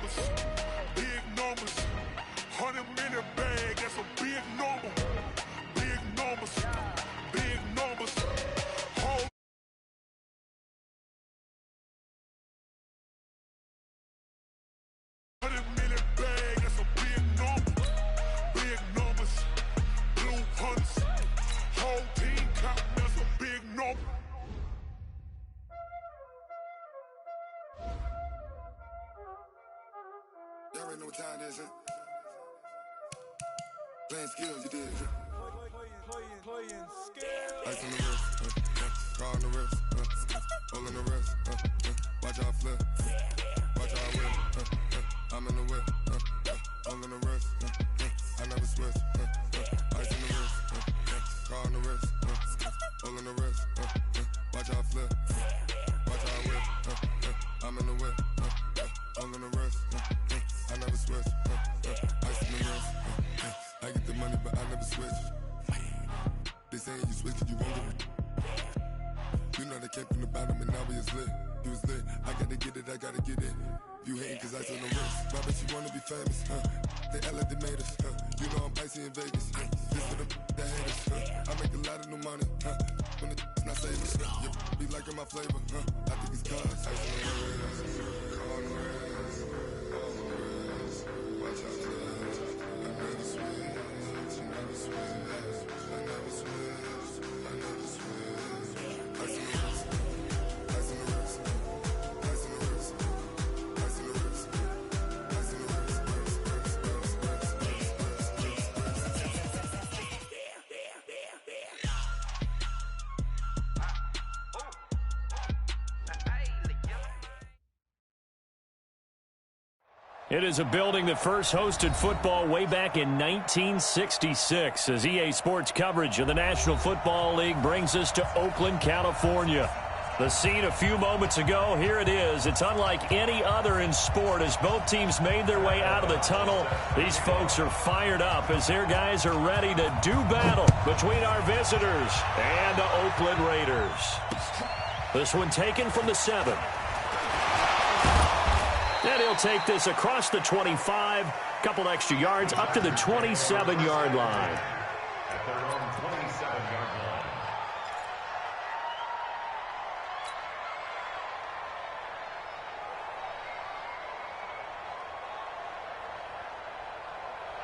numbers, big numbers. 100-minute bag, that's a big number. Big numbers, big numbers. Hold 100-minute bag, that's a big number. Big numbers, blue hunts. Whole team count, that's a big number. Y'all already know what time it is, huh? Playing skills, you did. Playing skills. Ice on the wrist, car on the wrist, hole in the wrist, watch out flip, watch out whip, I'm in the whip, hole in the wrist, I never switch, ice on the wrist, car on the wrist, hole in the wrist, watch out flip, watch out whip, I'm in the whip, hole in the wrist, I never switch, ice on the wrist, I get the money but I never switch. They saying you switch it, you won't get it. You know they came from the bottom and now we is lit. You was lit, I gotta get it, I gotta get it. You hating cause I on the wrist. My bitch, you wanna be famous, They Ella, they made us, You know I'm icy in Vegas, This for the that hate us, I make a lot of new money, When it's not saving, You be liking my flavor, I think it's cause ice on the wrist, on the wrist, on the wrist. Watch out, clutch, I never switch, I never switch. I never switch, I never switch. Ice in the wrist, ice in the wrist, ice in the wrist, ice in the wrist, ice in the wrist, It is a building that first hosted football way back in 1966 as EA Sports coverage of the National Football League brings us to Oakland, California. The scene a few moments ago, here it is. It's unlike any other in sport as both teams made their way out of the tunnel. These folks are fired up as their guys are ready to do battle between our visitors and the Oakland Raiders. This one taken from the 7. And he'll take this across the 25, couple extra yards up to the 27-yard line. At their own 27-yard line.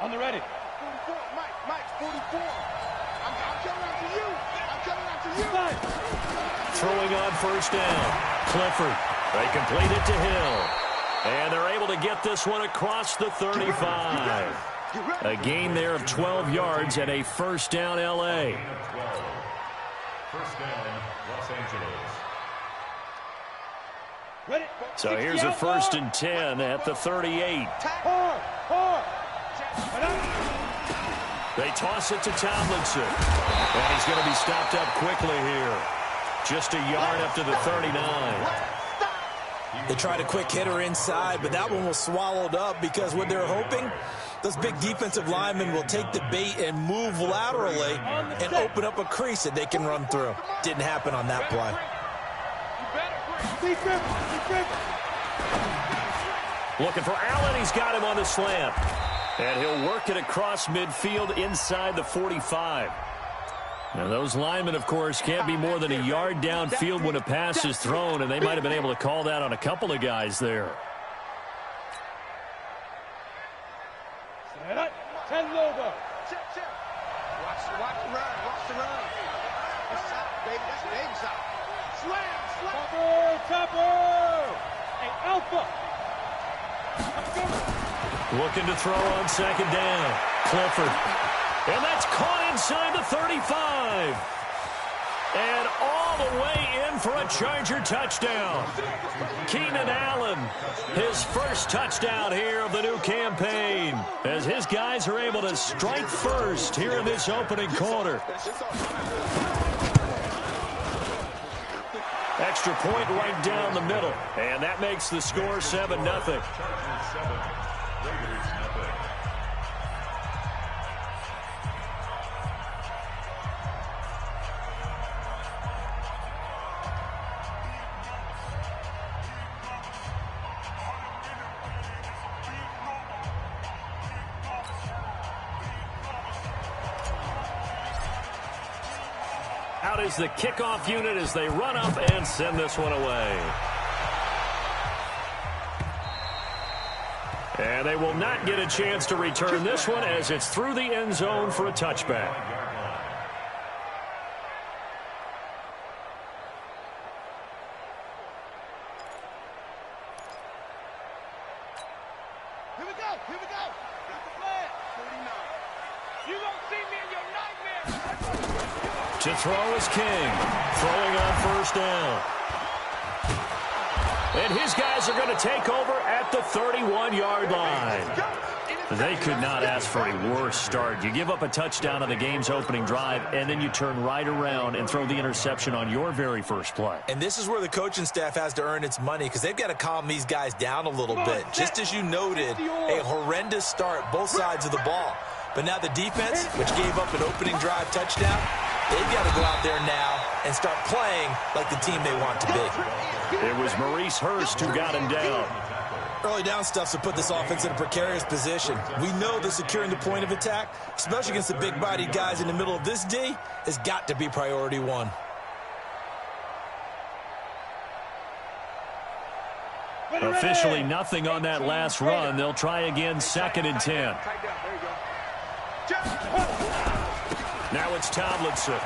On the ready. 44, Mike, 44. I'm coming after you. I'm coming after you. Throwing on first down. Clifford. They complete it to Hill. And they're able to get this one across the 35. A gain there of 12 yards and a first down L.A. First down, Los Angeles. So here's a 1st and 10 at the 38. They toss it to Tomlinson. And he's going to be stopped up quickly here. Just a yard up to the 39. They tried a quick hitter inside, but that one was swallowed up because what they're hoping, those big defensive linemen will take the bait and move laterally and open up a crease that they can run through. Didn't happen on that play. Looking for Allen. He's got him on the slant. And he'll work it across midfield inside the 45. Now, those linemen, of course, can't be more than a yard downfield when a pass is thrown, and they might have been able to call that on a couple of guys there. Set up. 10 logo. Watch the run. Watch the run. That's out, baby. That's Dave's out. Slam. Topper. Hey, Alpha. Looking to throw on second down. Clifford. And that's caught inside the 35. And all the way in for a Charger touchdown. Keenan Allen, his first touchdown here of the new campaign, as his guys are able to strike first here in this opening quarter. Extra point right down the middle. And that makes the score 7-0. Chargers 7, Raiders nothing. Out is the kickoff unit as they run up and send this one away. And they will not get a chance to return this one as it's through the end zone for a touchback. Here we go. Here we go. Got the flag. 49. You won't see me in your nightmares. To throw is King. Throwing on first down. And his guys are going to take over at the 31-yard line. They could not ask for a worse start. You give up a touchdown on the game's opening drive, and then you turn right around and throw the interception on your very first play. And this is where the coaching staff has to earn its money because they've got to calm these guys down a little bit. Just as you noted, a horrendous start both sides of the ball. But now the defense, which gave up an opening drive touchdown, they've got to go out there now and start playing like the team they want to be. It was Maurice Hurst who got him down. Early down stuff to put this offense in a precarious position. We know that securing the point of attack, especially against the big-bodied guys in the middle of this D, has got to be priority one. Officially nothing on that last run. They'll try again, 2nd and 10. Now it's Tomlinson.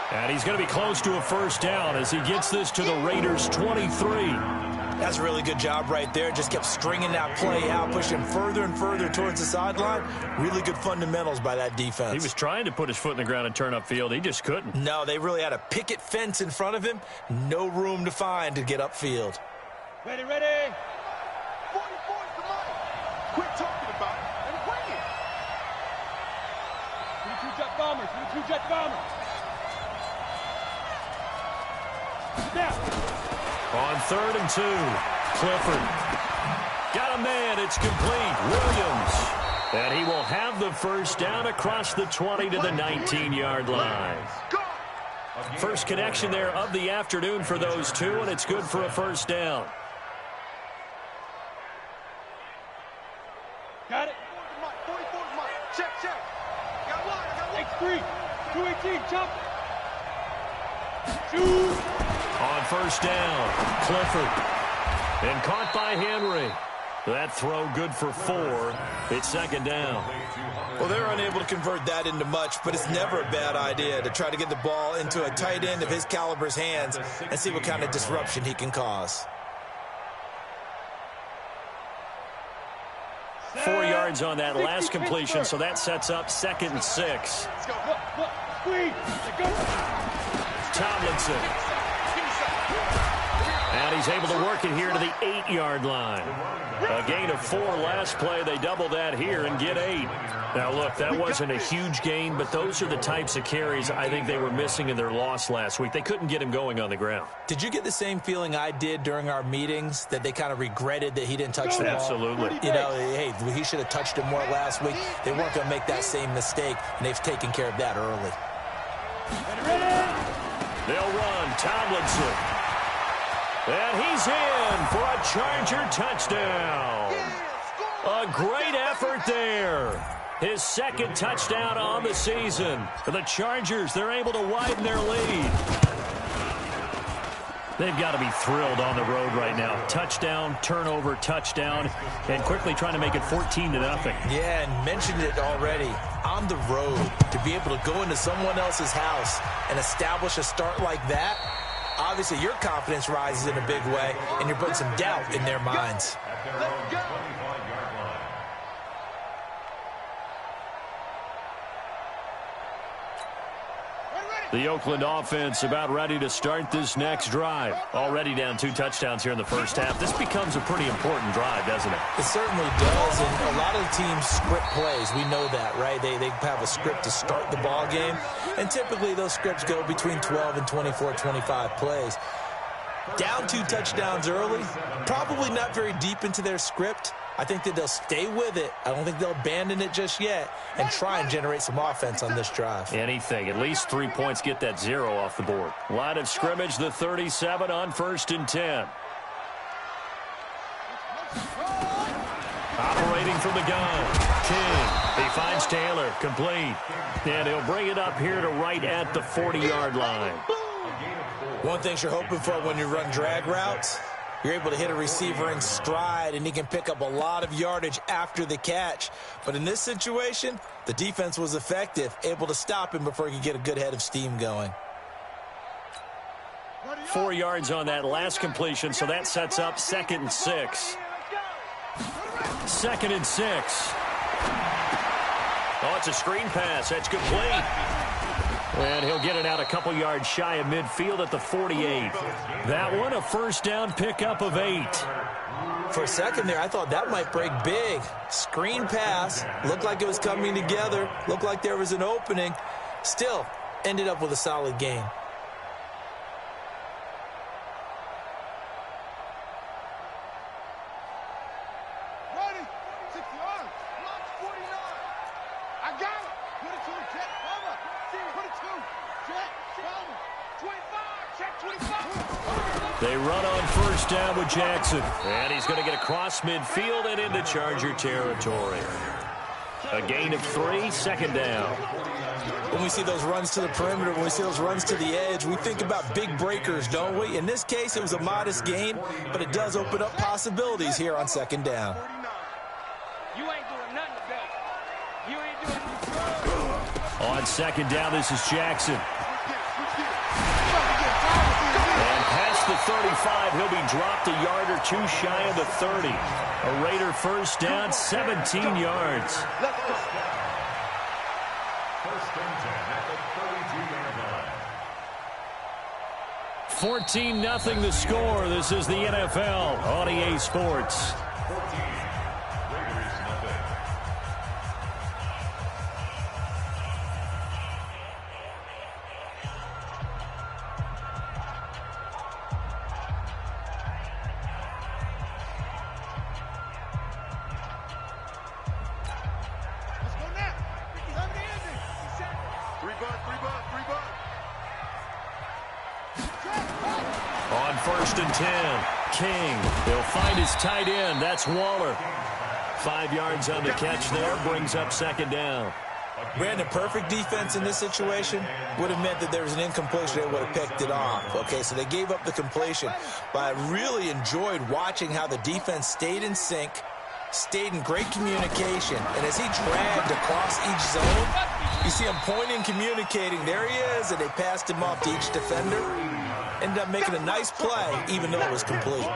And he's going to be close to a first down as he gets this to the Raiders' 23. That's a really good job right there. Just kept stringing that play out, pushing further and further towards the sideline. Really good fundamentals by that defense. He was trying to put his foot in the ground and turn upfield. He just couldn't. No, they really had a picket fence in front of him. No room to find to get upfield. Ready, ready. 44 is the money. Quit talking about it and bring it. 22 Jet Bombers, 22 Jet Bombers. Now. On 3rd and 2, Clifford. Got a man, it's complete. Williams. And he will have the first down across the 20 to the 19-yard line. First connection there of the afternoon for those two, and it's good for a first down. Got it. 44 is mine. Check, check. Got one, I got one. X3, 218, jump. Shoot. On first down, Clifford. And caught by Henry. That throw good for 4. It's 2nd down. Well, they're unable to convert that into much, but it's never a bad idea to try to get the ball into a tight end of his caliber's hands and see what kind of disruption he can cause. 4 yards on that last completion, so that sets up 2nd and 6. Let's go. Look. Squeeze. Let's go. Tomlinson. And he's able to work it here to the 8-yard line. A gain of 4 last play. They double that here and get 8. Now, look, that wasn't a huge gain, but those are the types of carries I think they were missing in their loss last week. They couldn't get him going on the ground. Did you get the same feeling I did during our meetings, that they kind of regretted that he didn't touch the ball? Absolutely. You know, hey, he should have touched it more last week. They weren't going to make that same mistake, and they've taken care of that early. They'll run. Tomlinson. And he's in for a Charger touchdown. A great effort there. His 2nd touchdown on the season. For the Chargers, they're able to widen their lead. They've got to be thrilled on the road right now. Touchdown, turnover, touchdown, and quickly trying to make it 14-0. Yeah, and mentioned it already. On the road, to be able to go into someone else's house and establish a start like that, obviously your confidence rises in a big way, and you're putting some doubt in their minds. Let's go. The Oakland offense about ready to start this next drive. Already down 2 touchdowns here in the first half. This becomes a pretty important drive, doesn't it? It certainly does, and a lot of the teams script plays. We know that, right? They have a script to start the ball game, and typically those scripts go between 12 and 24, 25 plays. Down 2 touchdowns early, probably not very deep into their script. I think that they'll stay with it. I don't think they'll abandon it just yet and try and generate some offense on this drive. Anything. At least 3 points, get that 0 off the board. Line of scrimmage, the 37 on 1st and 10. Operating from the gun, King. He finds Taylor, complete. And he'll bring it up here to right at the 40-yard line. One thing you're hoping for when you run drag routes, you're able to hit a receiver in stride, and he can pick up a lot of yardage after the catch. But in this situation, the defense was effective, able to stop him before he could get a good head of steam going. 4 yards on that last completion, so that sets up 2nd and 6. 2nd and 6. Oh, it's a screen pass. That's complete. And he'll get it out a couple yards shy of midfield at the 48. That one, a first down pickup of 8. For a second there, I thought that might break big. Screen pass. Looked like it was coming together. Looked like there was an opening. Still, ended up with a solid gain. They run on first down with Jackson. And he's going to get across midfield and into Charger territory. A gain of 3, 2nd down. When we see those runs to the perimeter, when we see those runs to the edge, we think about big breakers, don't we? In this case, it was a modest gain, but it does open up possibilities here on 2nd down. You ain't doing nothing today. You ain't doing nothing. On 2nd down, this is Jackson. And past the 35, he'll be dropped a yard or 2 shy of the 30. A Raider first down, 17 yards. First and 10 at the 32-yard line. 14-0 the score. This is the NFL on EA Sports. 14, Raiders nothing. On 1st and 10, King. He'll find his tight end. That's Waller. 5 yards on the catch there. Brings up 2nd down. Brandon, perfect defense in this situation would have meant that there was an incompletion. They would have picked it off. Okay, so they gave up the completion. But I really enjoyed watching how the defense stayed in sync, stayed in great communication. And as he dragged across each zone, you see him pointing, communicating. There he is, and they passed him off to each defender. Ended up making a nice play, even though it was complete.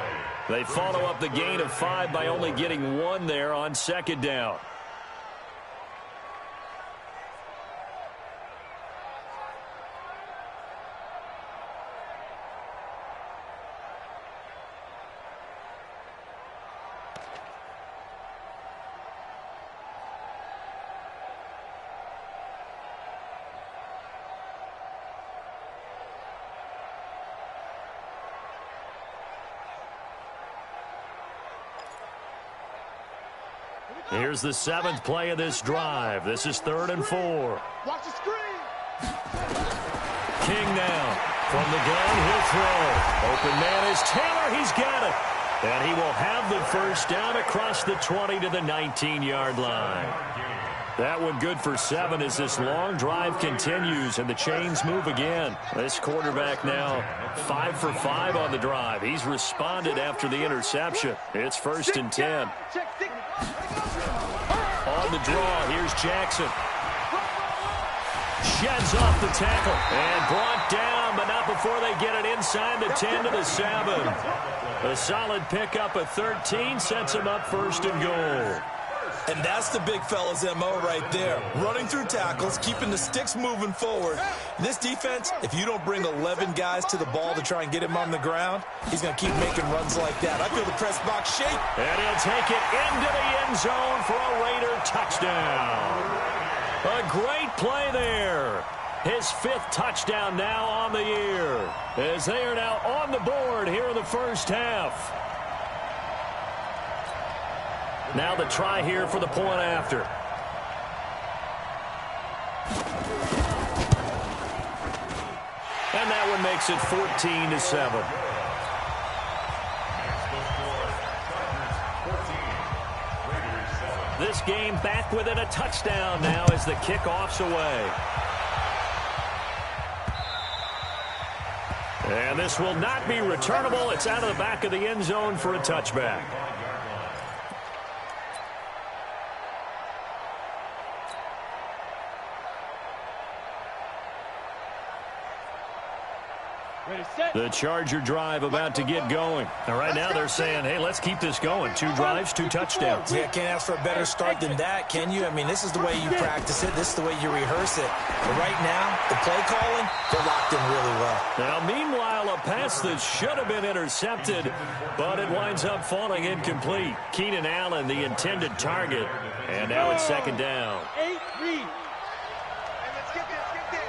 They follow up the gain of 5 by only getting 1 there on 2nd down. Here's the 7th play of this drive. This is 3rd and 4. Watch the screen. King now. From the gun, he'll throw. Open man is Taylor. He's got it. And he will have the first down across the 20 to the 19-yard line. That one good for 7 as this long drive continues and the chains move again. This quarterback now 5 for 5 on the drive. He's responded after the interception. It's 1st and 10. On the draw, here's Jackson. Sheds off the tackle and brought down, but not before they get it inside the 10 to the 7. A solid pickup of 13 sets him up 1st and goal. And that's the big fella's MO right there. Running through tackles, keeping the sticks moving forward. This defense, if you don't bring 11 guys to the ball to try and get him on the ground, he's going to keep making runs like that. I feel the press box shake. And he'll take it into the end zone for a Raider touchdown. A great play there. His 5th touchdown now on the year, as they are now on the board here in the first half. Now the try here for the point after. And that one makes it 14-7. Next score, Chargers 14, Raiders this game back within a touchdown now as the kickoff's away. And this will not be returnable. It's out of the back of the end zone for a touchback. The Charger drive about to get going. And right now they're saying, hey, let's keep this going. 2 drives, 2 touchdowns. Yeah, can't ask for a better start than that, can you? I mean, this is the way you practice it. This is the way you rehearse it. But right now, the play calling, they're locked in really well. Now, meanwhile, a pass that should have been intercepted, but it winds up falling incomplete. Keenan Allen, the intended target. And now it's second down. 8-3. Let's get this.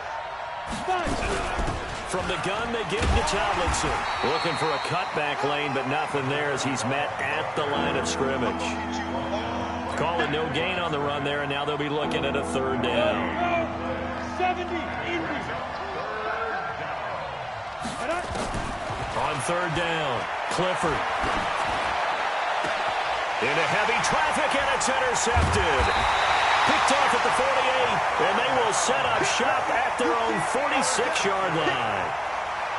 From the gun, they give to Tomlinson. Looking for a cutback lane, but nothing there as he's met at the line of scrimmage. Calling no gain on the run there, and now they'll be looking at a third down. 70. On third down, Clifford. Into heavy traffic, and it's intercepted. Picked off at the 48, and they will set up shop at their own 46-yard line.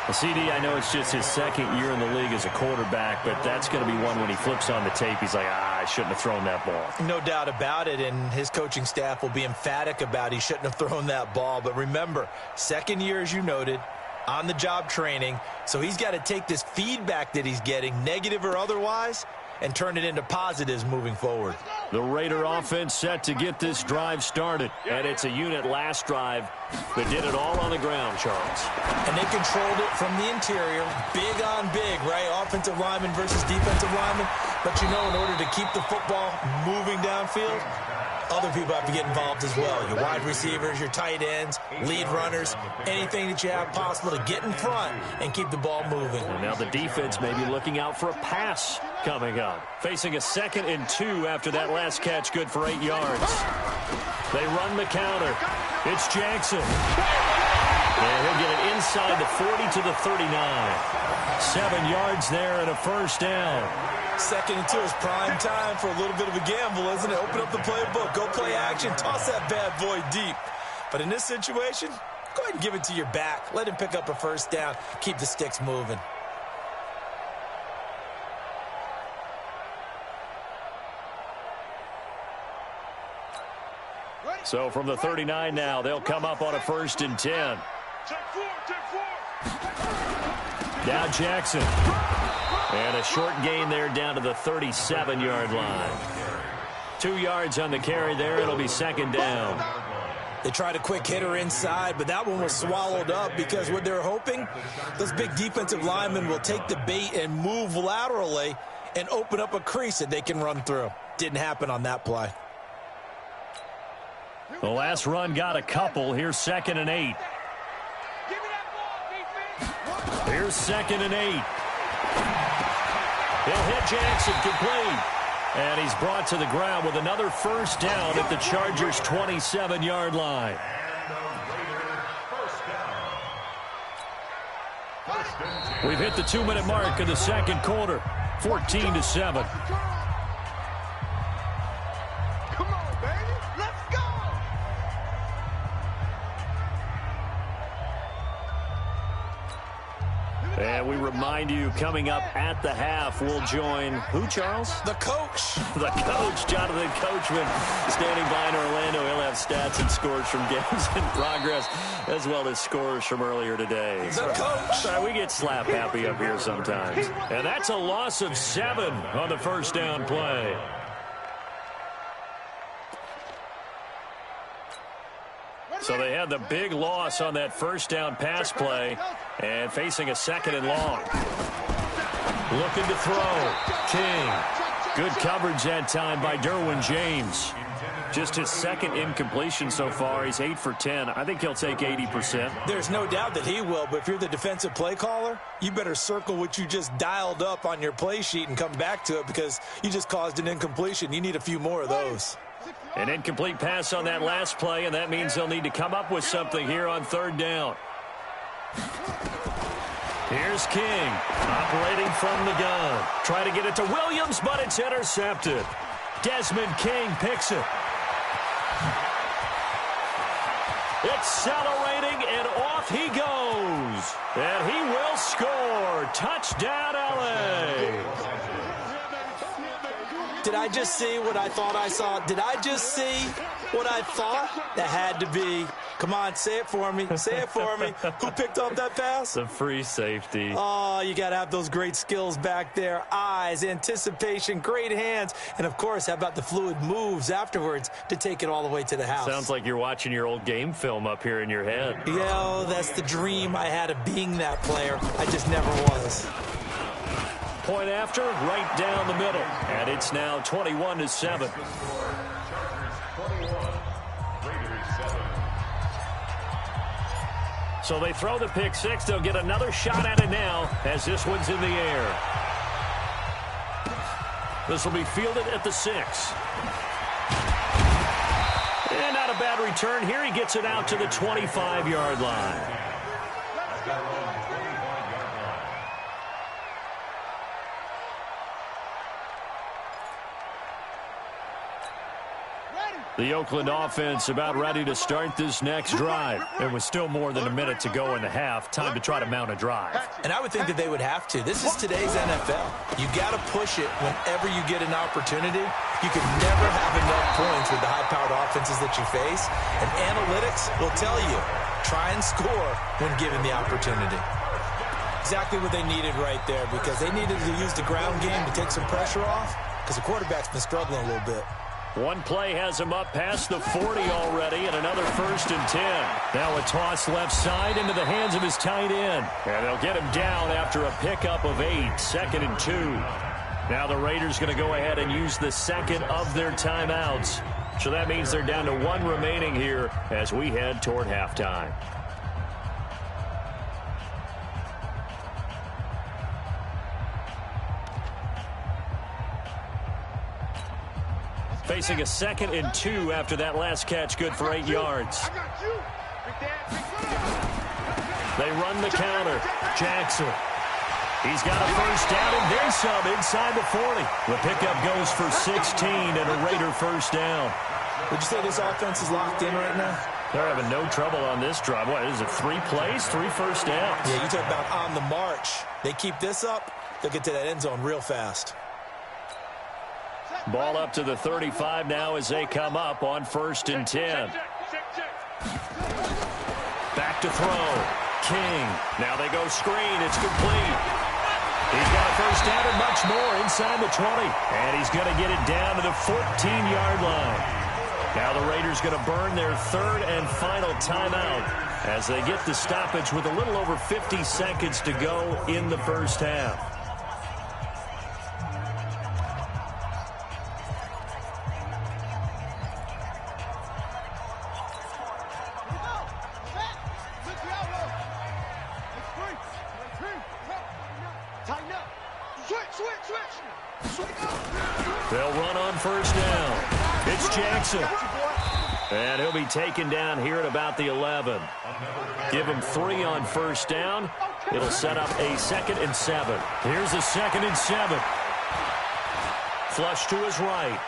Well, CD, I know it's just his second year in the league as a quarterback, but that's going to be one when he flips on the tape. He's like, I shouldn't have thrown that ball. No doubt about it, and his coaching staff will be emphatic about he shouldn't have thrown that ball. But remember, second year, as you noted, on-the-job training, so he's got to take this feedback that he's getting, negative or otherwise, and turn it into positives moving forward. The Raider offense set to get this drive started. And it's a unit last drive that did it all on the ground, Charles. And they controlled it from the interior, big on big, right? Offensive lineman versus defensive lineman. But you know, in order to keep the football moving downfield, other people have to get involved as well. Your wide receivers, your tight ends, lead runners, anything that you have possible to get in front and keep the ball moving. And now the defense may be looking out for a pass coming up. Facing a 2nd and 2 after that last catch, good for 8 yards. They run the counter. It's Jackson. And he'll get it inside the 40 to the 39. 7 yards there and a first down. 2nd and 2 is prime time for a little bit of a gamble, isn't it? Open up the playbook, go play action, toss that bad boy deep. But in this situation, go ahead and give it to your back. Let him pick up a first down, keep the sticks moving. So from the 39 now, they'll come up on a 1st and 10. Now Jackson. And a short gain there down to the 37-yard line. 2 yards on the carry there. It'll be second down. They tried a quick hitter inside, but that one was swallowed up because what they're hoping, those big defensive linemen will take the bait and move laterally and open up a crease that they can run through. Didn't happen on that play. The last run got a couple. Here's 2nd and 8. Here's 2nd and 8. He'll hit Jackson complete. And he's brought to the ground with another first down at the Chargers' 27-yard line. We've hit the 2-minute mark of the second quarter. 14-7. Come on, baby. Let's go. And we remind you, coming up at the half, we'll join who, Charles? The coach. The coach, Jonathan Coachman, standing by in Orlando. He'll have stats and scores from games in progress, as well as scores from earlier today. The coach. We get slap happy up here sometimes. And that's a loss of 7 on the first down play. So they had the big loss on that first down pass play and facing a 2nd and long. Looking to throw. King. Good coverage that time by Derwin James. Just his 2nd incompletion so far. He's 8 for 10. I think he'll take 80%. There's no doubt that he will, but if you're the defensive play caller, you better circle what you just dialed up on your play sheet and come back to it because you just caused an incompletion. You need a few more of those. An incomplete pass on that last play, and that means they'll need to come up with something here on third down. Here's King, operating from the gun. Try to get it to Williams, but it's intercepted. Desmond King picks it. Accelerating, and off he goes. And he will score. Touchdown, LA. Did I just see what I thought I saw? Did I just see what I thought? That had to be. Come on, say it for me. Say it for me. Who picked up that pass? The free safety. Oh, you got to have those great skills back there. Eyes, anticipation, great hands. And, of course, how about the fluid moves afterwards to take it all the way to the house? Sounds like you're watching your old game film up here in your head. Yeah, that's the dream I had of being that player. I just never was. Point after, right down the middle. And it's now 21-7. So they throw the pick six. They'll get another shot at it now as this one's in the air. This will be fielded at the 6. And not a bad return here. He gets it out to the 25-yard line. The Oakland offense about ready to start this next drive. It was still more than a minute to go in the half. Time to try to mount a drive. And I would think that they would have to. This is today's NFL. You got to push it whenever you get an opportunity. You can never have enough points with the high-powered offenses that you face. And analytics will tell you, try and score when given the opportunity. Exactly what they needed right there, because they needed to use the ground game to take some pressure off, because the quarterback's been struggling a little bit. One play has him up past the 40 already, and another 1st and 10. Now a toss left side into the hands of his tight end. And they'll get him down after a pickup of 8, 2nd and 2. Now the Raiders going to go ahead and use the second of their timeouts. So that means they're down to 1 remaining here as we head toward halftime. Facing a 2nd and 2 after that last catch, good for 8 yards. They run the counter. Jackson. He's got a first down and then some inside the 40. The pickup goes for 16 and a Raider first down. Would you say this offense is locked in right now? They're having no trouble on this drive. What is it, 3 plays, 3 first downs? Yeah, you talk about on the march. They keep this up, they'll get to that end zone real fast. Ball up to the 35 now as they come up on 1st and 10. Back to throw. King. Now they go screen. It's complete. He's got a first down and much more inside the 20. And he's going to get it down to the 14-yard line. Now the Raiders going to burn their 3rd and final timeout as they get the stoppage with a little over 50 seconds to go in the first half. They'll run on first down. It's Jackson. And he'll be taken down here at about the 11. Give him 3 on first down. It'll set up a 2nd and 7. Here's a 2nd and 7. Flush to his right.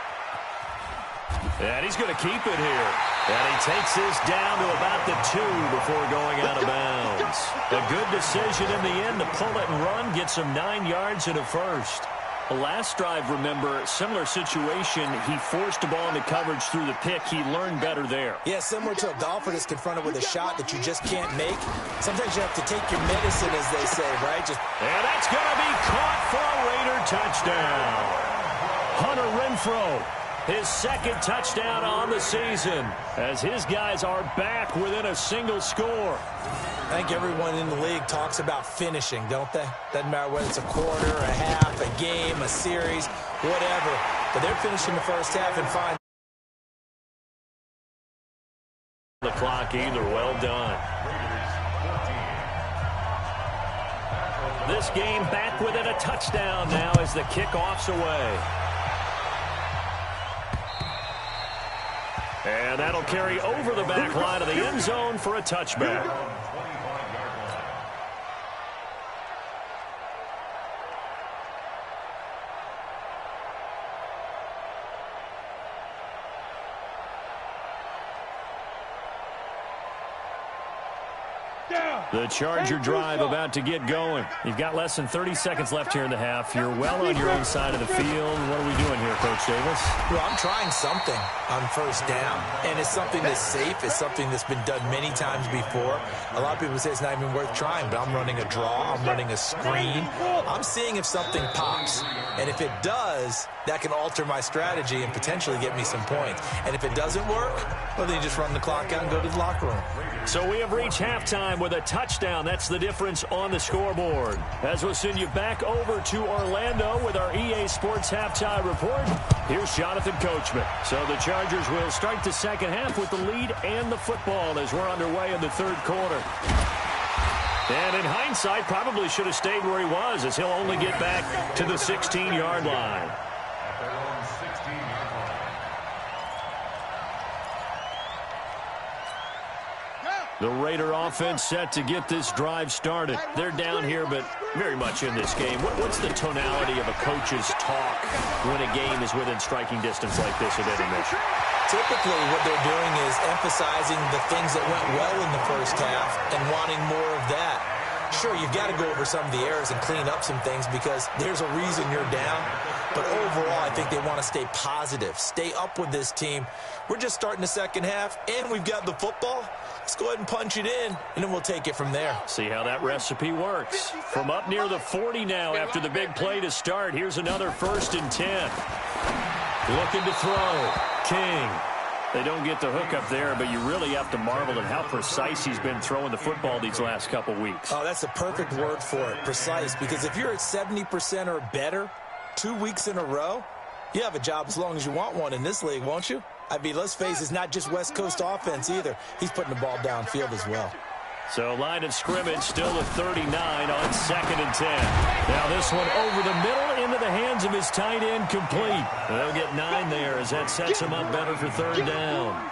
And he's going to keep it here. And he takes this down to about the 2 before going out of bounds. A good decision in the end to pull it and run. Gets him 9 yards and a first. The last drive, remember, similar situation. He forced the ball into coverage through the pick. He learned better there. Yeah, similar to a golfer that's confronted with a shot that you just can't make. Sometimes you have to take your medicine, as they say, right? And that's going to be caught for a Raider touchdown. Hunter Renfrow, his 2nd touchdown on the season, as his guys are back within a single score. I think everyone in the league talks about finishing, don't they? Doesn't matter whether it's a quarter, a half, a game, a series, whatever. But they're finishing the first half and fine. The clock either. Well done. This game back within a touchdown now as the kickoff's away. And that'll carry over the back line of the end zone for a touchback. The Charger drive about to get going. You've got less than 30 seconds left here in the half. You're well on your own side of the field. What are we doing here, Coach Davis? Well, I'm trying something on first down, and it's something that's safe. It's something that's been done many times before. A lot of people say it's not even worth trying, but I'm running a draw. I'm running a screen. I'm seeing if something pops, and if it does, that can alter my strategy and potentially get me some points. And if it doesn't work, well, then you just run the clock out and go to the locker room. So we have reached halftime with a touchdown. That's the difference on the scoreboard. As we'll send you back over to Orlando with our EA Sports Halftime Report, here's Jonathan Coachman. So the Chargers will start the second half with the lead and the football as we're underway in the third quarter. And in hindsight, probably should have stayed where he was, as he'll only get back to the 16-yard line. The Raider offense set to get this drive started. They're down here, but very much in this game. What's the tonality of a coach's talk when a game is within striking distance like this at intermission? Typically, what they're doing is emphasizing the things that went well in the first half and wanting more of that. Sure, you've got to go over some of the errors and clean up some things because there's a reason you're down. But overall, I think they want to stay positive, stay up with this team. We're just starting the second half, and we've got the football. Let's go ahead and punch it in, and then we'll take it from there. See how that recipe works. From up near the 40 now after the big play to start. Here's another 1st and 10. Looking to throw. King. They don't get the hook up there, but you really have to marvel at how precise he's been throwing the football these last couple weeks. Oh, that's the perfect word for it, precise, because if you're at 70% or better 2 weeks in a row, you have a job as long as you want one in this league, won't you? I mean, let's face it, it's not just West Coast offense either. He's putting the ball downfield as well. So line of scrimmage still at 39 on 2nd and 10. Now this one over the middle into the hands of his tight end, complete. They'll get 9 there as that sets him up better for 3rd down.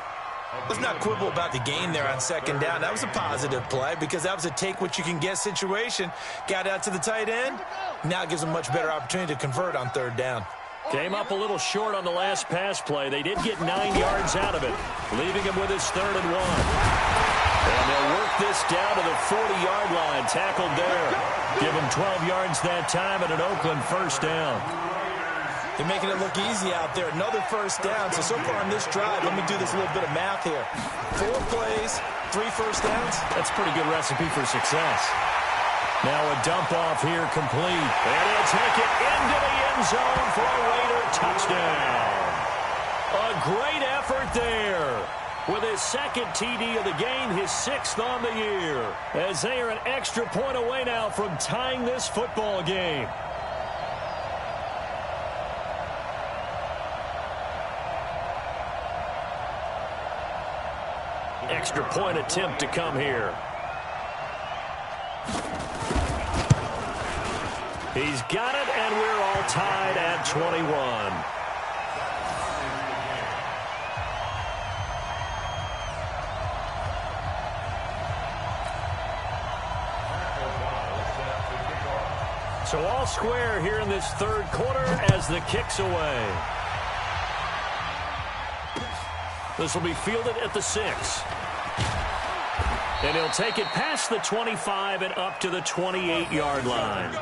Let's not quibble about the gain there on 2nd down. That was a positive play because that was a take-what-you-can-get situation. Got out to the tight end. Now it gives him a much better opportunity to convert on 3rd down. Came up a little short on the last pass play. They did get 9 yards out of it, leaving him with his 3rd and 1. And they'll work this down to the 40-yard line. Tackled there. Give him 12 yards that time and an Oakland 1st down. They're making it look easy out there. Another 1st down. So far on this drive, let me do this little bit of math here. 4 plays, 3 1st downs. That's a pretty good recipe for success. Now a dump off here complete. And he'll take it into the end zone for a Raider touchdown. A great effort there. With his 2nd TD of the game, his 6th on the year. As they are an extra point away now from tying this football game. Extra point attempt to come here. He's got it, and we're all tied at 21. So all square here in this 3rd quarter as the kick's away. This will be fielded at the 6. And he'll take it past the 25 and up to the 28-yard line.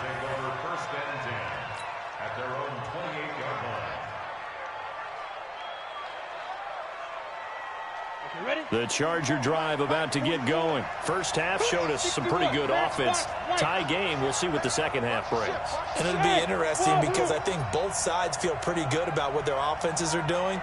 The Charger drive about to get going. First half showed us some pretty good offense. Tie game, we'll see what the second half brings. And it'll be interesting because I think both sides feel pretty good about what their offenses are doing.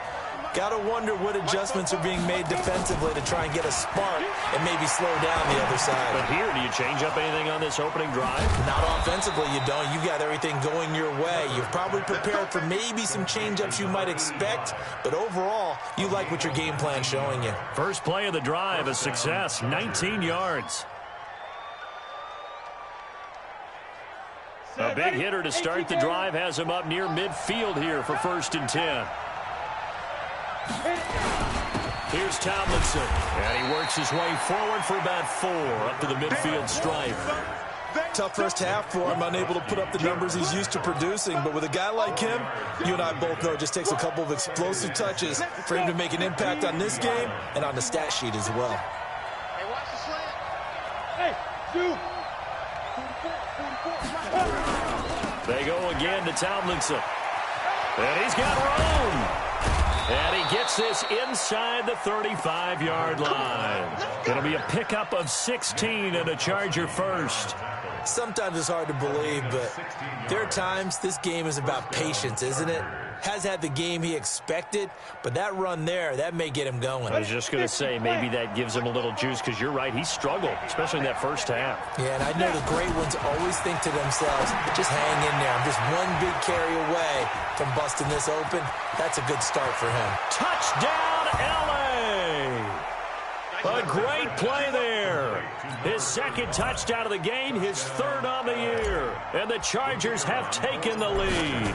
Got to wonder what adjustments are being made defensively to try and get a spark and maybe slow down the other side. But here, do you change up anything on this opening drive? Not offensively, you don't. You've got everything going your way. You've probably prepared for maybe some change-ups you might expect, but overall, you like what your game plan's showing you. First play of the drive, a success, 19 yards. A big hitter to start the drive has him up near midfield here for 1st and 10. Here's Tomlinson, and he works his way forward for about 4 up to the midfield stripe. Tough first half for him, unable to put up the numbers he's used to producing. But with a guy like him, you and I both know it just takes a couple of explosive touches for him to make an impact on this game and on the stat sheet as well. Hey, watch the slant. They go again to Tomlinson. And he's got room. And he gets this inside the 35-yard line. It'll be a pickup of 16 and a Charger first. Sometimes it's hard to believe, but there are times this game is about patience, isn't it? Has had the game he expected, but that run there, that may get him going. I was just going to say, maybe that gives him a little juice, because you're right, he struggled, especially in that first half. Yeah, and I know the great ones always think to themselves, just hang in there. I'm just one big carry away from busting this open. That's a good start for him. Touchdown, L.A.! A great play there. His second touchdown of the game, his third on the year. And the Chargers have taken the lead.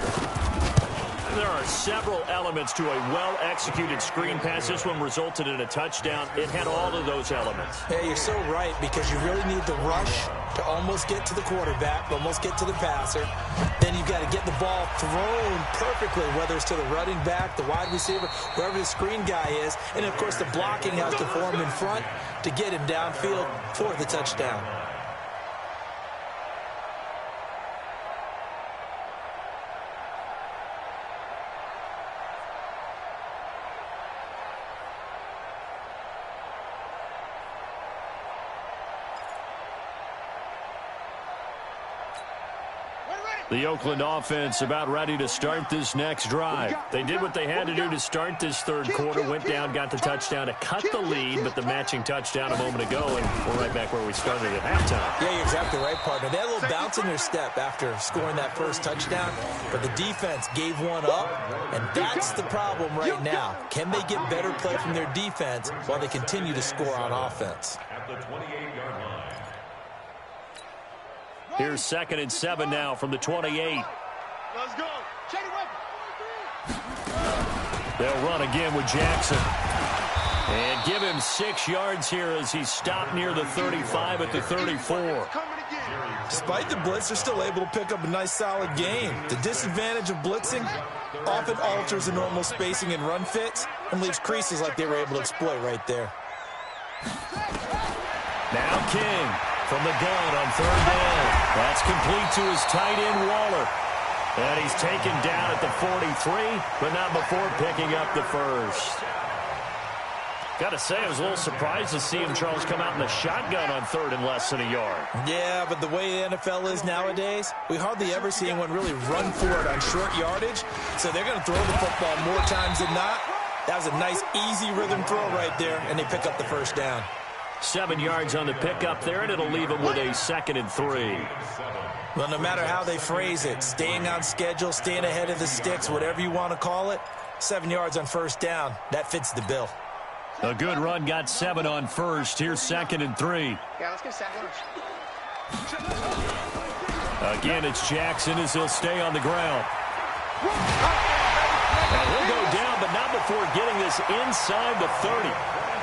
There are several elements to a well-executed screen pass. This one resulted in a touchdown. It had all of those elements. Yeah, you're so right, because you really need the rush to almost get to the quarterback, almost get to the passer. Then you've got to get the ball thrown perfectly, whether it's to the running back, the wide receiver, wherever the screen guy is. And, of course, the blocking has to form in front to get him downfield for the touchdown. The Oakland offense about ready to start this next drive. They did what they had to do to start this third quarter, went down, got the touchdown to cut the lead, but the matching touchdown a moment ago, and we're right back where we started at halftime. Yeah, you're exactly right, partner. They had a little bounce in their step after scoring that first touchdown, but the defense gave one up, and that's the problem right now. Can they get better play from their defense while they continue to score on offense? At the 28-yard line. Here's 2nd and 7 now from the 28. Let's go. Shady weapon. They'll run again with Jackson. And give him 6 yards here as he's stopped near the 35 at the 34. Despite the blitz, they're still able to pick up a nice, solid gain. The disadvantage of blitzing often alters the normal spacing and run fits and leaves creases like they were able to exploit right there. Now King from the gun on 3rd down. That's complete to his tight end, Waller. And he's taken down at the 43, but not before picking up the first. Got to say, I was a little surprised to see him, Charles, come out in the shotgun on 3rd and less than a yard. Yeah, but the way the NFL is nowadays, we hardly ever see anyone really run for it on short yardage. So they're going to throw the football more times than not. That was a nice, easy rhythm throw right there, and they pick up the first down. 7 yards on the pickup there, and it'll leave him with a 2nd and 3. Well, no matter how they phrase it, staying on schedule, staying ahead of the sticks, whatever you want to call it, 7 yards on first down, that fits the bill. A good run, got 7 on first. Here's 2nd and 3. Yeah, let's get sack lunch. Again, it's Jackson as he'll stay on the ground. And he'll go down, but not before getting this inside the 30.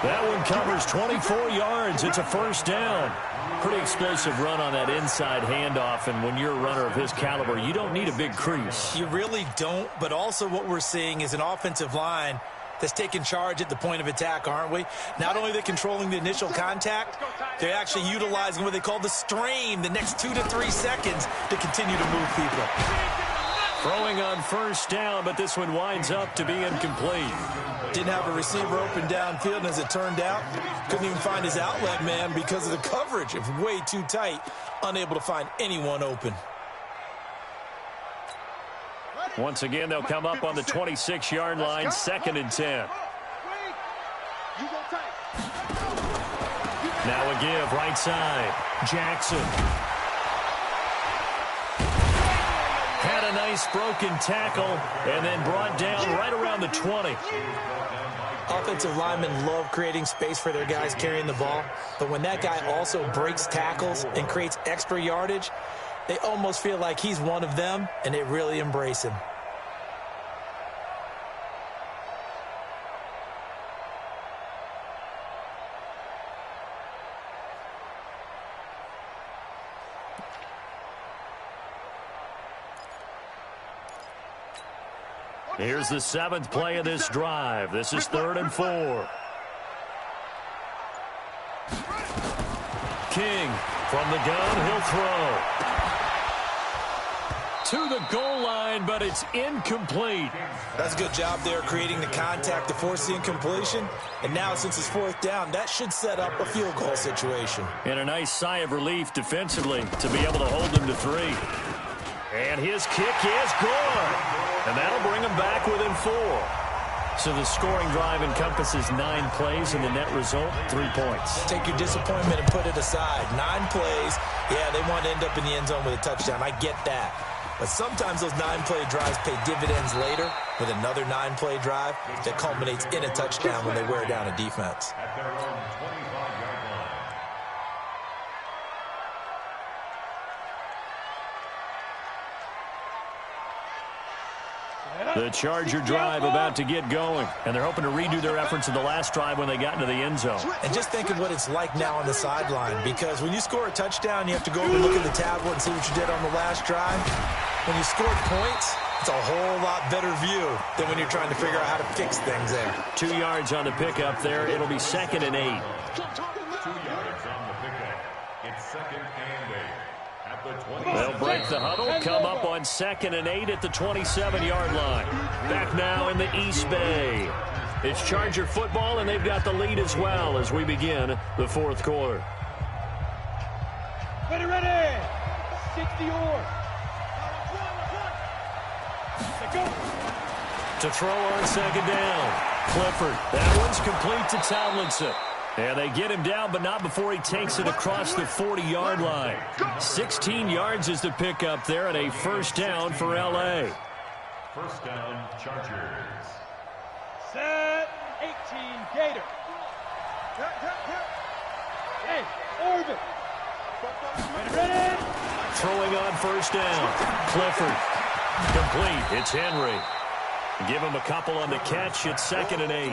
That one covers 24 yards. It's a first down. Pretty explosive run on that inside handoff, and when you're a runner of his caliber, you don't need a big crease. You really don't, but also what we're seeing is an offensive line that's taking charge at the point of attack, aren't we? Not only are they controlling the initial contact, they're actually utilizing what they call the strain, the next 2 to 3 seconds to continue to move people. Throwing on first down, but this one winds up to be incomplete. Didn't have a receiver open downfield, and as it turned out, couldn't even find his outlet man because of the coverage. It was way too tight, unable to find anyone open. Once again, they'll come up on the 26-yard line, 2nd and 10. Now a give, right side. Jackson. Had a nice broken tackle and then brought down right around the 20. Offensive linemen love creating space for their guys carrying the ball, but when that guy also breaks tackles and creates extra yardage, they almost feel like he's one of them, and they really embrace him. Here's the 7th play of this drive. This is 3rd and 4. King From the gun, he'll throw. To the goal line, but it's incomplete. That's a good job there creating the contact to force the incompletion. And now since it's fourth down, that should set up a field goal situation. And a nice sigh of relief defensively to be able to hold them to 3. And his kick is good. And that'll bring him back within 4. So the scoring drive encompasses 9 plays, and the net result, 3 points. Take your disappointment and put it aside. 9 plays. Yeah, they want to end up in the end zone with a touchdown. I get that. But sometimes those 9-play drives pay dividends later with another 9-play drive that culminates in a touchdown when they wear down a defense. At their own 25-yard line. The Charger drive about to get going, and they're hoping to redo their efforts in the last drive when they got into the end zone. And just think of what it's like now on the sideline, because when you score a touchdown, you have to go over and look at the tablet and see what you did on the last drive. When you scored points, it's a whole lot better view than when you're trying to figure out how to fix things there. 2 yards on the pickup there. It'll be 2nd and 8. 2 yards on the pickup. It's 2nd and 8. At the 20. They'll break the huddle, come up on 2nd and 8 at the 27-yard line. Back now in the East Bay. It's Charger football, and they've got the lead as well as we begin the 4th quarter. Ready. 60 yards. To throw on 2nd down. Clifford. That one's complete to Tomlinson. And they get him down, but not before he takes it across the 40-yard line. 16 yards is the pickup there, and a first down for L.A. First down, Chargers. Set. 18, Gator. Hey, Orbit. Ready. Throwing on first down. Clifford. Complete. It's Henry. Give him a couple on the catch. It's 2nd and 8.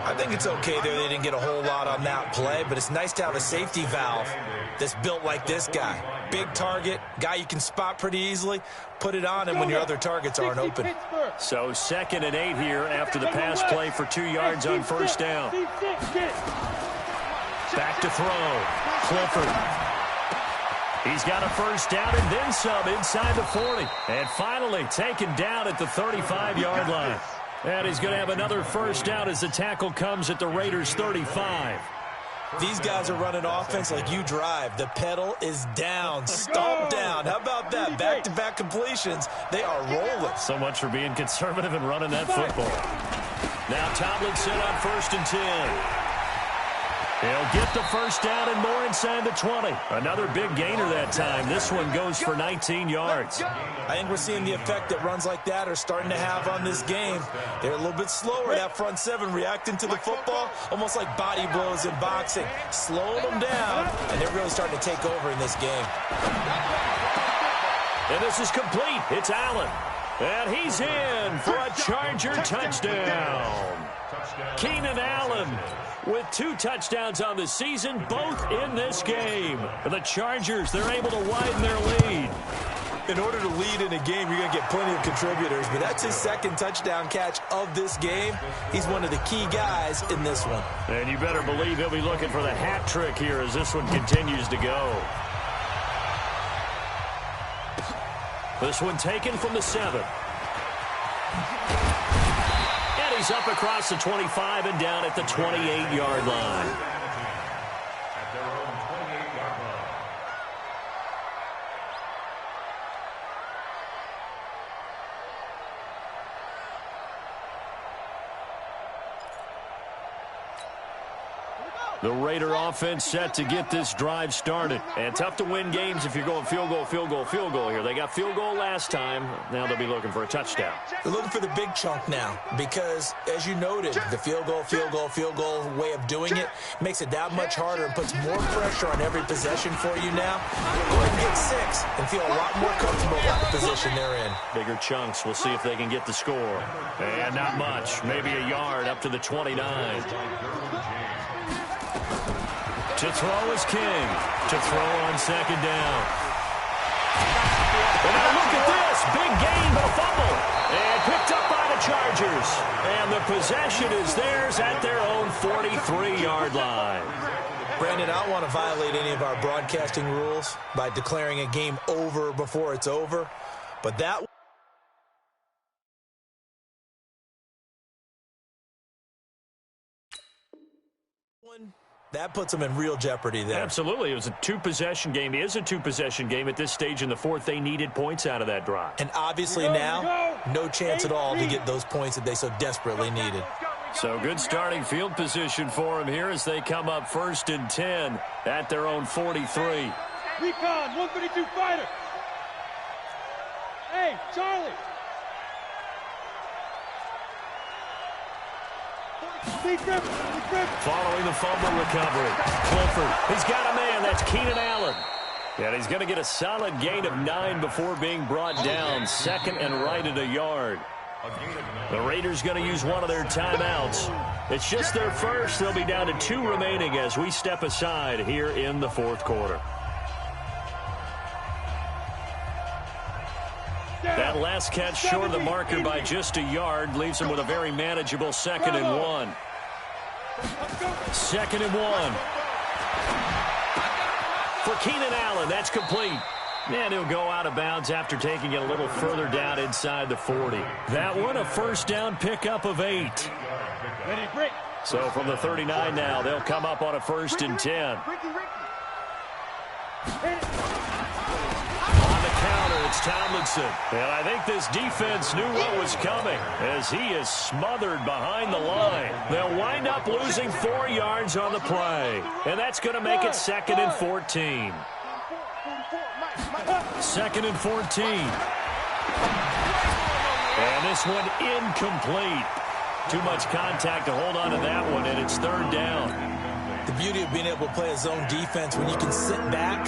I think it's okay there. They didn't get a whole lot on that play, but it's nice to have a safety valve that's built like this guy. Big target, guy you can spot pretty easily. Put it on him when your other targets aren't open. So 2nd and 8 here after the pass play for 2 yards on first down. Back to throw. Clifford. He's got a first down and then some inside the 40. And finally taken down at the 35-yard line. And he's going to have another first down as the tackle comes at the Raiders' 35. These guys are running offense like you drive. The pedal is down, stomp down. How about that? Back-to-back completions. They are rolling. So much for being conservative and running that football. Now Tomlinson on 1st and 10. He'll get the first down and more inside the 20. Another big gainer that time. This one goes for 19 yards. I think we're seeing the effect that runs like that are starting to have on this game. They're a little bit slower, that front 7, reacting to the football, almost like body blows in boxing. Slow them down, and they're really starting to take over in this game. And this is complete. It's Allen. And he's in for a Charger touchdown. Keenan Allen with 2 touchdowns on the season, both in this game. And the Chargers, they're able to widen their lead. In order to lead in a game, you're going to get plenty of contributors, but that's his 2nd touchdown catch of this game. He's one of the key guys in this one. And you better believe he'll be looking for the hat trick here as this one continues to go. This one taken from the 7. He's up across the 25 and down at the 28-yard line. At their own 28-yard line. The Raider offense set to get this drive started. And tough to win games if you're going field goal, field goal, field goal here. They got field goal last time. Now they'll be looking for a touchdown. They're looking for the big chunk now because, as you noted, the field goal way of doing it makes it that much harder and puts more pressure on every possession for you now. Go ahead and get 6 and feel a lot more comfortable about the position they're in. Bigger chunks. We'll see if they can get the score. And not much. Maybe a yard up to the 29. To throw is King. To throw on 2nd down. And now look at this. Big gain, but a fumble. And picked up by the Chargers. And the possession is theirs at their own 43-yard line. Brandon, I don't want to violate any of our broadcasting rules by declaring a game over before it's over, but that puts them in real jeopardy there. Absolutely. It was a two-possession game. It is a two-possession game at this stage in the fourth. They needed points out of that drive. And obviously now, no chance at all to get those points that they so desperately needed. So good starting field position for them here as they come up 1st and 10 at their own 43. Recon, 152 fighter. Hey, Charlie. Following the fumble recovery, Clifford, he's got a man. That's Keenan Allen. And he's going to get a solid gain of 9 before being brought down. Second and right at a yard. The Raiders going to use one of their timeouts. It's just their first. They'll be down to 2 remaining as we step aside here in the fourth quarter. That last catch short of the marker by just a yard leaves them with a very manageable 2nd and 1. 2nd and 1. For Keenan Allen, that's complete. And he'll go out of bounds after taking it a little further down inside the 40. That one, a first down pickup of 8. So from the 39 now, they'll come up on a 1st and 10. On the counter, it's Tomlinson. And I think this defense knew what was coming as he is smothered behind the line. They'll wind up losing 4 yards on the play. And that's going to make it 2nd and 14. 2nd and 14. And this one incomplete. Too much contact to hold on to that one, and it's 3rd down. The beauty of being able to play a zone defense when you can sit back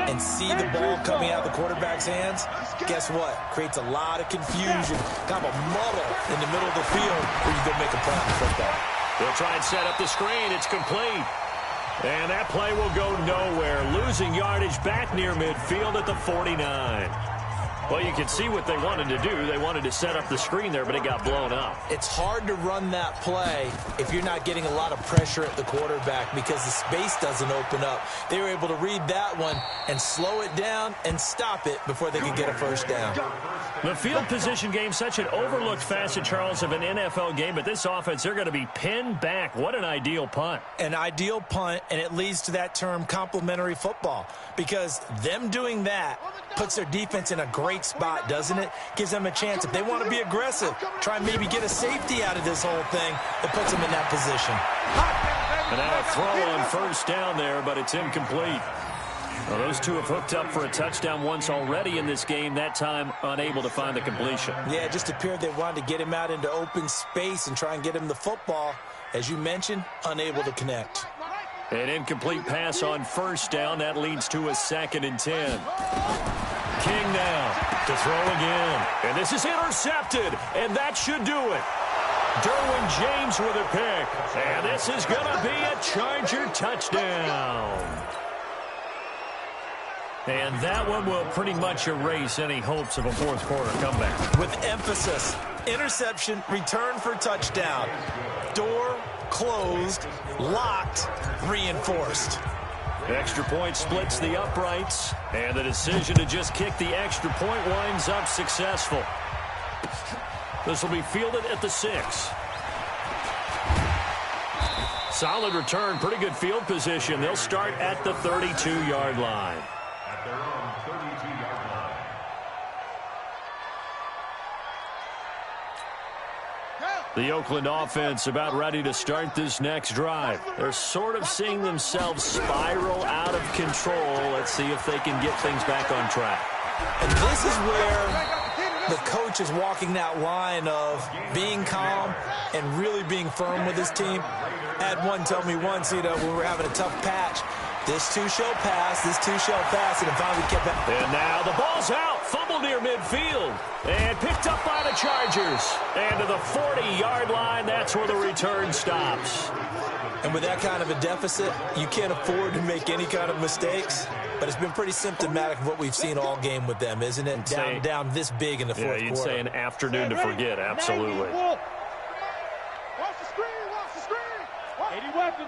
and see the ball coming out of the quarterback's hands, guess what? Creates a lot of confusion, kind of a muddle in the middle of the field where you go make a play on football. They'll try and set up the screen. It's complete. And that play will go nowhere. Losing yardage back near midfield at the 49. Well, you can see what they wanted to do. They wanted to set up the screen there, but it got blown up. It's hard to run that play if you're not getting a lot of pressure at the quarterback because the space doesn't open up. They were able to read that one and slow it down and stop it before they could get a first down. The field position game, such an overlooked facet, Charles, of an NFL game, but this offense, they're going to be pinned back. What an ideal punt. An ideal punt, and it leads to that term complementary football because them doing that puts their defense in a great spot, doesn't it? Gives them a chance. If they want to be aggressive, try and maybe get a safety out of this whole thing, it puts them in that position. And now a throw on first down there, but it's incomplete. Well, those two have hooked up for a touchdown once already in this game, that time unable to find the completion. Yeah, it just appeared they wanted to get him out into open space and try and get him the football. As you mentioned, unable to connect. An incomplete pass on first down. That leads to a 2nd and 10. King now to throw again. And this is intercepted, and that should do it. Derwin James with a pick. And this is going to be a Charger touchdown. And that one will pretty much erase any hopes of a fourth quarter comeback. With emphasis, interception, return for touchdown. Door closed, locked, reinforced. Extra point splits the uprights, and the decision to just kick the extra point winds up successful. This will be fielded at the 6. Solid return, pretty good field position. They'll start at the 32-yard line. At their own 32-yard line. The Oakland offense about ready to start this next drive. They're sort of seeing themselves spiral out of control. Let's see if they can get things back on track. And this is where the coach is walking that line of being calm and really being firm with his team. I had one tell me once, when we were having a tough patch, this too shall pass, this too shall pass, and it finally kept that. And now the ball's out, fumbled near midfield, and picked up by the Chargers. And to the 40-yard line, that's where the return stops. And with that kind of a deficit, you can't afford to make any kind of mistakes. But it's been pretty symptomatic of what we've seen all game with them, isn't it? Down this big in the fourth quarter. Yeah, you'd say an afternoon to forget, absolutely. Watch the screen, watch the screen. 80 weapon.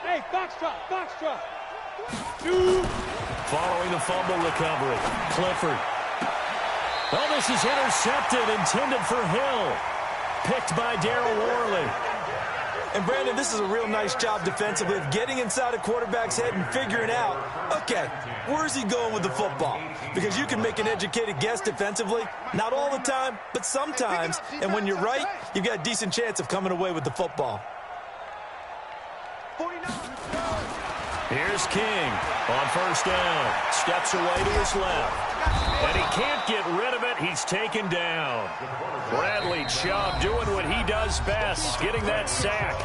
Hey, foxtrot, foxtrot. Following the fumble recovery, Clifford. Oh, this is intercepted, intended for Hill. Picked by Darryl Worley. And, Brandon, this is a real nice job defensively of getting inside a quarterback's head and figuring out, okay, where's he going with the football? Because you can make an educated guess defensively, not all the time, but sometimes. And when you're right, you've got a decent chance of coming away with the football. Here's King on first down. Steps away to his left. And he can't get rid of it. He's taken down. Bradley Chubb doing what he does best, getting that sack.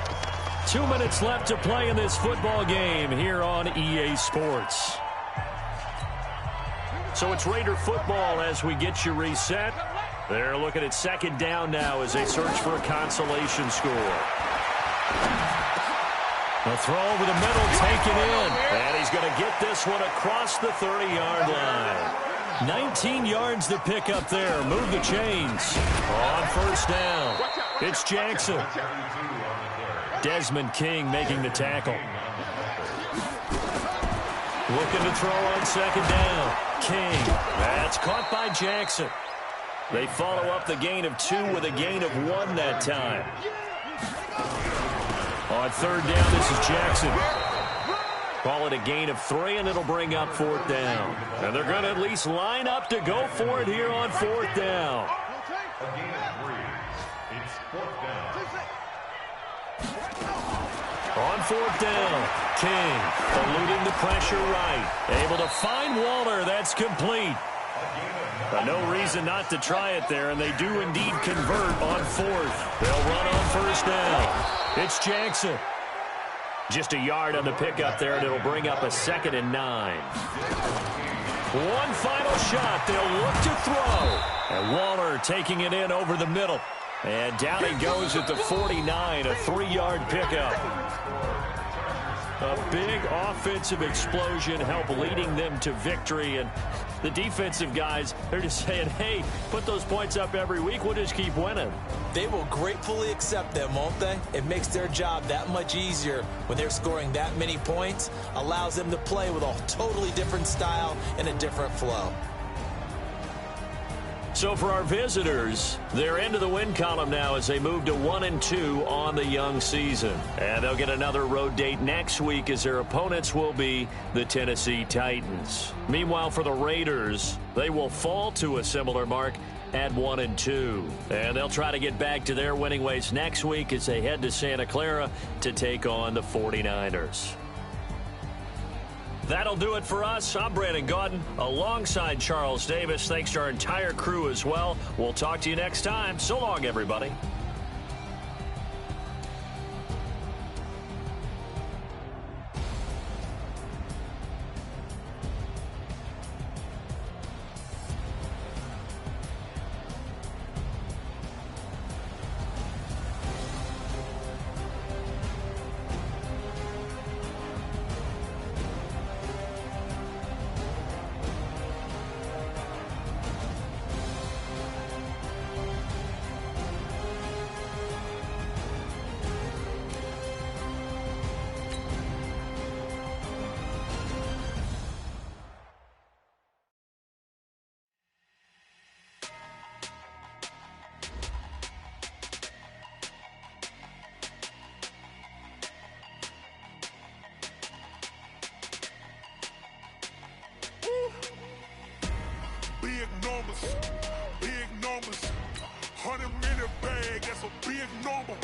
2 minutes left to play in this football game here on EA Sports. So it's Raider football as we get you reset. They're looking at second down now as they search for a consolation score. A throw over the middle, taken in. And he's going to get this one across the 30-yard line. 19 yards to pick up there. Move the chains. On first down, it's Jackson. Desmond King making the tackle. Looking to throw on second down. King. That's caught by Jackson. They follow up the gain of 2 with a gain of 1 that time. On third down, this is Jackson. Call it a gain of 3, and it'll bring up fourth down. And they're going to at least line up to go for it here on fourth down. A gain of 3. It's fourth down. On fourth down, King eluding the pressure right. Able to find Waller. That's complete. No reason not to try it there, and they do indeed convert on fourth. They'll run on first down. It's Jackson. Just a yard on the pickup there, and it'll bring up a 2nd and 9. One final shot. They'll look to throw. And Waller taking it in over the middle. And down he goes at the 49, a 3-yard pickup. A big offensive explosion help leading them to victory. And the defensive guys, they're just saying, hey, put those points up every week. We'll just keep winning. They will gratefully accept them, won't they? It makes their job that much easier when they're scoring that many points. Allows them to play with a totally different style and a different flow. So for our visitors, they're into the win column now as they move to 1-2 on the young season. And they'll get another road date next week as their opponents will be the Tennessee Titans. Meanwhile, for the Raiders, they will fall to a similar mark at 1-2. And they'll try to get back to their winning ways next week as they head to Santa Clara to take on the 49ers. That'll do it for us. I'm Brandon Gaudin alongside Charles Davis. Thanks to our entire crew as well. We'll talk to you next time. So long, everybody. Big numbers. 100 minute bag, that's a big number.